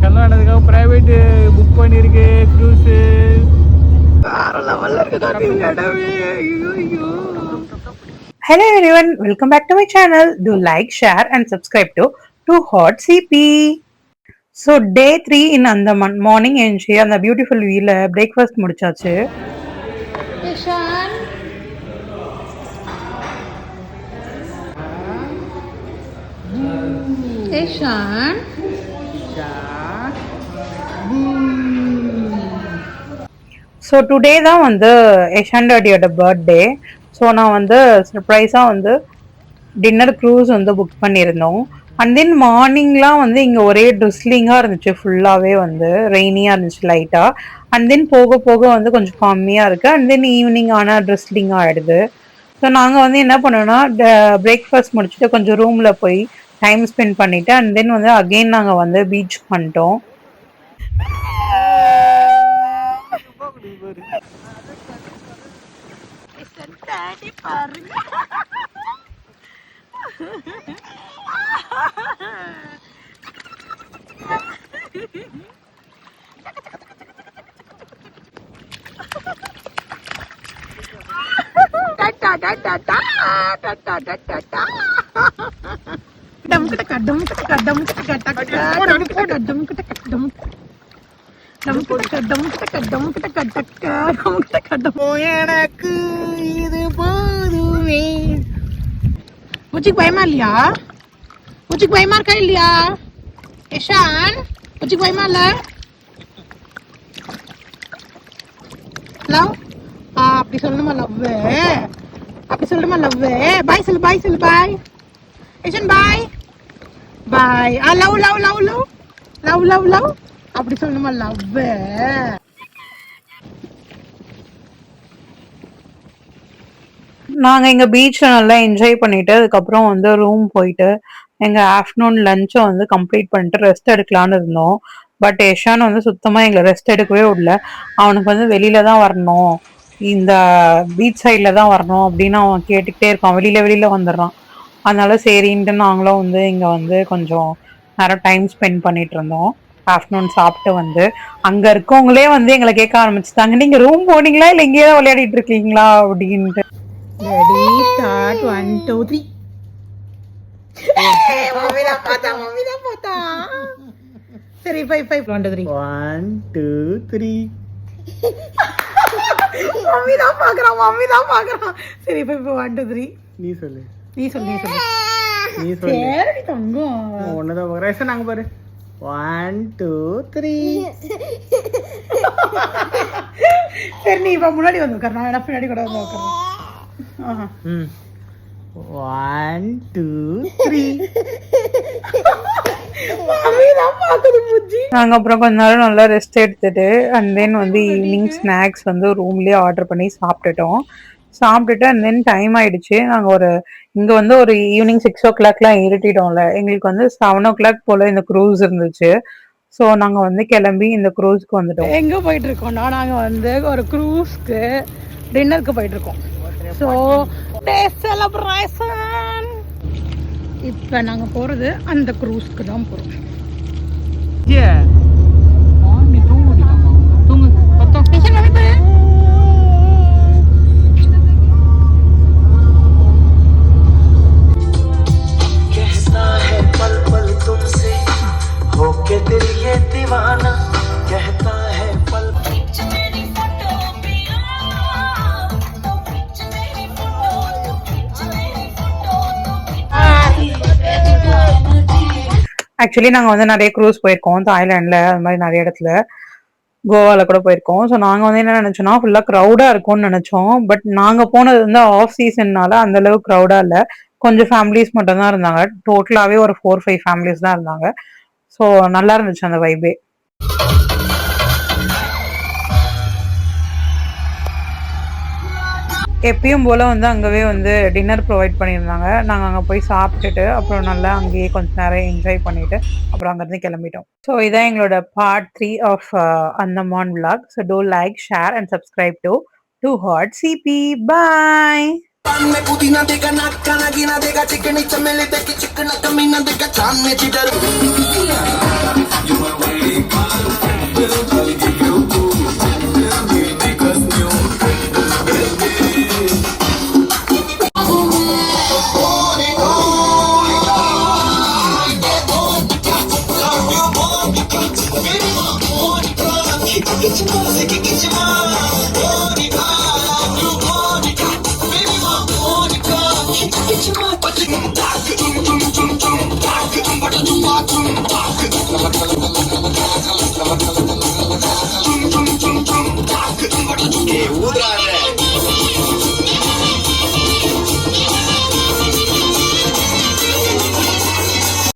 கல்யாணத்துக்காக private book பண்ணிருக்கு cruise. வேற லெவல்ல இருக்கு இடமே. ஐயோ. Hello everyone, welcome back to my channel. Do like, share and subscribe to Hot CP. So day 3 in Andaman. Morning enchi அந்த beautiful view ல breakfast முடிச்சாச்சு. Ishan Ishan ஸோ டுடே தான் வந்து யஷான் டாடியோட பர்த்டே. ஸோ நான் வந்து சர்ப்ரைஸாக வந்து டின்னர் க்ரூஸ் வந்து புக் பண்ணியிருந்தோம். அண்ட் தென் மார்னிங்லாம் வந்து இங்கே ஒரே ட்ரிஸ்லிங்காக இருந்துச்சு, ஃபுல்லாகவே வந்து ரெய்னியாக இருந்துச்சு லைட்டாக. அண்ட் தென் போக போக வந்து கொஞ்சம் கம்மியாக இருக்குது. அண்ட் தென் ஈவினிங் ஆனால் ட்ரிஸ்லிங்காக ஆகிடுது. ஸோ நாங்கள் வந்து என்ன பண்ணோன்னா பிரேக்ஃபாஸ்ட் முடிச்சுட்டு கொஞ்சம் ரூமில் போய் டைம் ஸ்பெண்ட் பண்ணிவிட்டு அண்ட் தென் வந்து அகெயின் நாங்கள் வந்து பீச் பண்ணிட்டோம். எனக்கு இது போதுமே. முச்சிக்கு பயமா இல்லையா? முச்சிக்கு பயமா இருக்கா இல்லையா? யஷான் முச்சிக்கு பயமா இல்ல? லவ் அப்படி சொல்லணுமா? லவ் அப்படி சொல்லணுமா? லவ் பாய் சொல்லு, பாய் சொல்லு, bye Yashan, bye bye. Love love love love love love love அப்படி சொல்லணுமா? லவ். நாங்கள் எங்கள் பீச்சில் நல்லா என்ஜாய் பண்ணிவிட்டு அதுக்கப்புறம் வந்து ரூம் போயிட்டு எங்கள் ஆஃப்டர்நூன் லஞ்சை வந்து கம்ப்ளீட் பண்ணிட்டு ரெஸ்ட் எடுக்கலான்னு இருந்தோம். பட் யஷான் வந்து சுத்தமாக எங்களை ரெஸ்ட் எடுக்கவே விடல. அவனுக்கு வந்து வெளியில தான் வரணும், இந்த பீச் சைடில் தான் வரணும் அப்படின்னு அவன் கேட்டுக்கிட்டே இருக்கான். வெளியில வந்துடுறான். அதனால சரின்ட்டு நாங்களும் வந்து இங்கே வந்து கொஞ்சம் நேரம் டைம் ஸ்பெண்ட் பண்ணிட்டு இருந்தோம். ஆஃப்டர்நூன் சாப்பிட்டு வந்து அங்கே இருக்கவங்களே வந்து எங்களை கேட்க ஆரம்பிச்சுட்டாங்க, நீங்கள் ரூம் போனீங்களா இல்லை இங்கேயே தான் விளையாடிட்டு இருக்கீங்களா அப்படின்ட்டு. Ready, start, 1, 2, 3. Mami dah patah. Seri, 5, 1, 2, 3. 1, 2, 3. Mami dah paakran. Seri, 5, 1, 2, 3. நீ சொல்லு. சரி தங்கம். ஒன்னதான் பாக்குறேன். நாங்க பாரு. 1, 2, 3. சரி நீ இப்ப முன்னாடி வந்து உட்கார், நான் வேணா பின்னாடி கூட வந்து உட்கார்றேன். 1, 2, 3. நாங்க அப்புறம் கொஞ்ச நேரம் நல்லா ரெஸ்ட் எடுத்துட்டு அண்ட் தென் வந்து ஈவினிங் ஸ்நாக்ஸ் வந்து ரூம்லயே ஆர்டர் பண்ணி சாப்பிட்டுட்டு அண்ட் தென் டைம் ஆயிடுச்சு. நாங்க இங்க வந்து ஒரு ஈவினிங் 6 o'clock ஏறிட்டோம்ல. எங்களுக்கு வந்து 7 o'clock போல இந்த க்ரூஸ் இருந்துச்சு. ஸோ நாங்க வந்து கிளம்பி இந்த க்ரூஸ்க்கு வந்துட்டோம். எங்க போயிட்டு இருக்கோம்னா நாங்க வந்து ஒரு க்ரூஸ்க்கு டின்னருக்கு போயிட்டு இருக்கோம். So day celebration. இப்போ நாங்கள் போகிறது அந்த க்ரூஸ்க்கு தான் போகிறோம். நீ தூங்கு பத்தம். होके दिल ये दीवाना कहता है पल ஆக்சுவலி நாங்கள் வந்து நிறைய க்ரூஸ் போயிருக்கோம், தாய்லாண்டில் அது மாதிரி நிறைய இடத்துல, கோவாவில் கூட போயிருக்கோம். ஸோ நாங்கள் வந்து என்ன நினச்சோன்னா ஃபுல்லாக க்ரௌடாக இருக்கும்னு நினச்சோம். பட் நாங்கள் போனது வந்து ஆஃப் சீசன்னால அந்தளவுக்கு க்ரௌடாக இல்லை. கொஞ்சம் ஃபேமிலிஸ் மட்டும் தான் இருந்தாங்க. டோட்டலாகவே ஒரு 4-5 ஃபேமிலிஸ் தான் இருந்தாங்க. ஸோ நல்லா இருந்துச்சு அந்த வைபே. எப்பயும் போல் வந்து அங்கேவே வந்து டின்னர் ப்ரொவைட் பண்ணியிருந்தாங்க. நாங்கள் அங்கே போய் சாப்பிட்டுட்டு அப்புறம் நல்லா அங்கேயே கொஞ்சம் நேரம் என்ஜாய் பண்ணிவிட்டு அப்புறம் அங்கேருந்து கிளம்பிட்டோம். ஸோ இதான் எங்களோட part 3 of Andaman vlog. So do like, share and subscribe to Hot CP. Bye. में पुदीना देगा नाक खाना गिना देगा चिकनी चमेली देखी चिकना कमीना देगा चांद में चिटर